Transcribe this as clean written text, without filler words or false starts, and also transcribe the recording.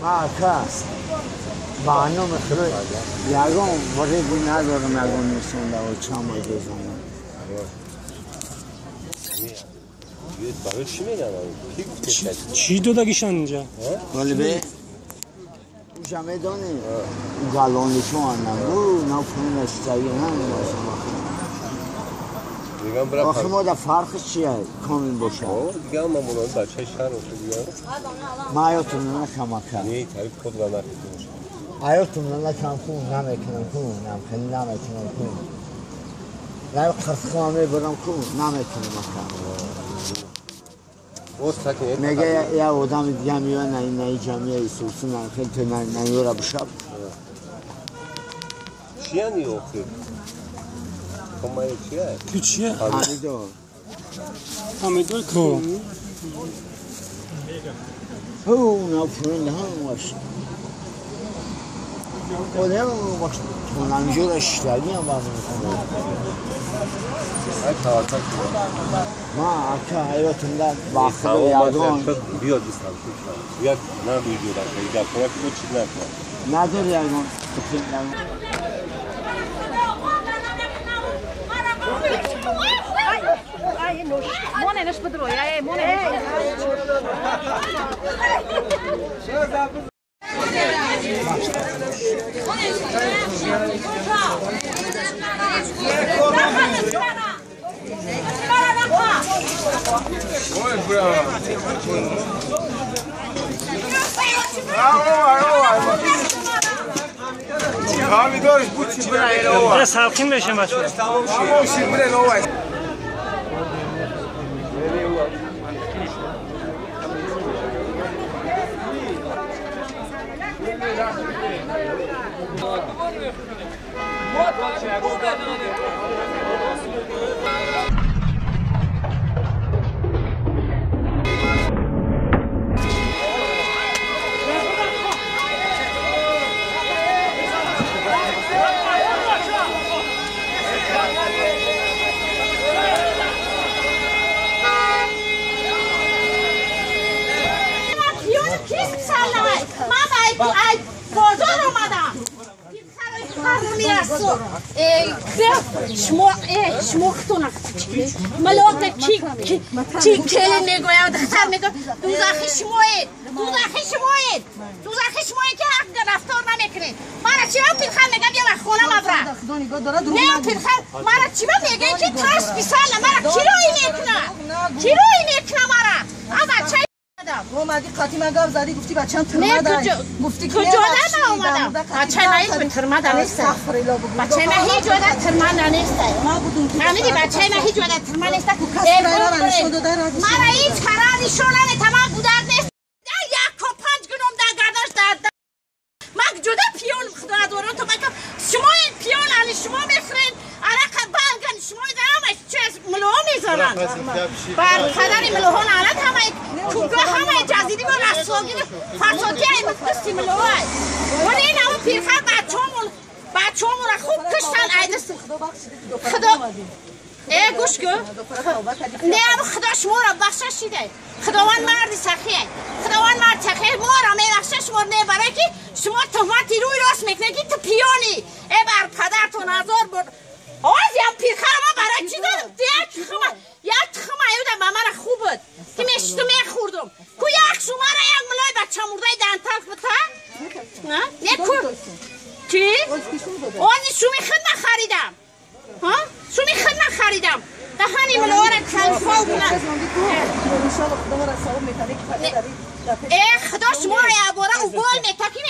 ما برنامه خیلی یکم موردی ندارم یکم میسونده و چند ماه بزنم برای چی میگن؟ چی دادگیشن اینجا؟ ولی به جمعه دانی گلانیشون نبود نفهمی نشتایی هم باشم آخه ما در فرقش چیه کامل باشه دیگه هم من موناد بچه شهر باشه دیگه ما حیاتون نکم کرد نه تعریف خود و نکنم حیاتون نکم کن نمیکنم کن نمیکنم کن نه خسخانه برم کن نمیکنم کن میگه یه آدم دیگه میاد نه جمعه سوسی نه خیلی نیوره بشب چیه نیوخی؟ کمایی چیه؟ تو چیه؟ حمیدو حمیدو کو؟ او نفرنده هم باشه خودم باشه توننجور اشتالی هم باید میکنم ما اکا حیاتون در باخر یادون بیاد بستم بیاد نه ویدیو در خیلی در کنه که چیز نکنه نداری یادون مونه نش بدروی مونه سالکین بشیم بچه بازار اومدم شموختون ملاقه چی کلی میگوید دختر میگوید دوزخی شمایید که حق رفتار نمیکنید مرا چی هم پیرخل میگم یه وقت خونه مبره نه پیرخل مرا چی هم میگه که ترس بیساله مرا کی روی میکنه مرا اما چه اومدی قاطی گاو زدی گفتی بچه‌م ترمدن گفتی که کجا اومدم بچه من هیچ ترمدن نیست بچه من هیچ جوده ترمدن نیست ما بودیم فهمیدی بچه من هیچ جوده ترمدن نیست من هیچ قراری شونه تمام بودن نیست یک و 5 گنوم در گردش در من جوده پیون خدا دوران تو بگم شما این پیون علی شما میخرین عرق بانگن شما درامش چه ملوه میذارن بر قدر ملوهان علت همه چونگاه همه جزیدی و رسواگی فرساتی های مقدستی ملوه ولی این همون پیرخر بچه‌مون را خوب کشتن ایدست خدا گوش کن نه همون خدا شما را بخشش شده خداوند مردی سخیه خداوند مرد سخیه ما را میبخشه شما نه برای که شما تهمتی روی راست میکنه که تو پیانی ای بر پدرتون هزار بود آواز هم پیرخر ما برای چی دارم یک تخم ایوده به من خوب بود که میشتو میخوردم که یک شما را یک ملای بچه مرده دن تلف بتا نه کو چی؟ آنی شومی خود نخریدم شومی خود نخریدم دهانی ملوه را تلفا و بلند خدا شما را یه باره او بول میتاکی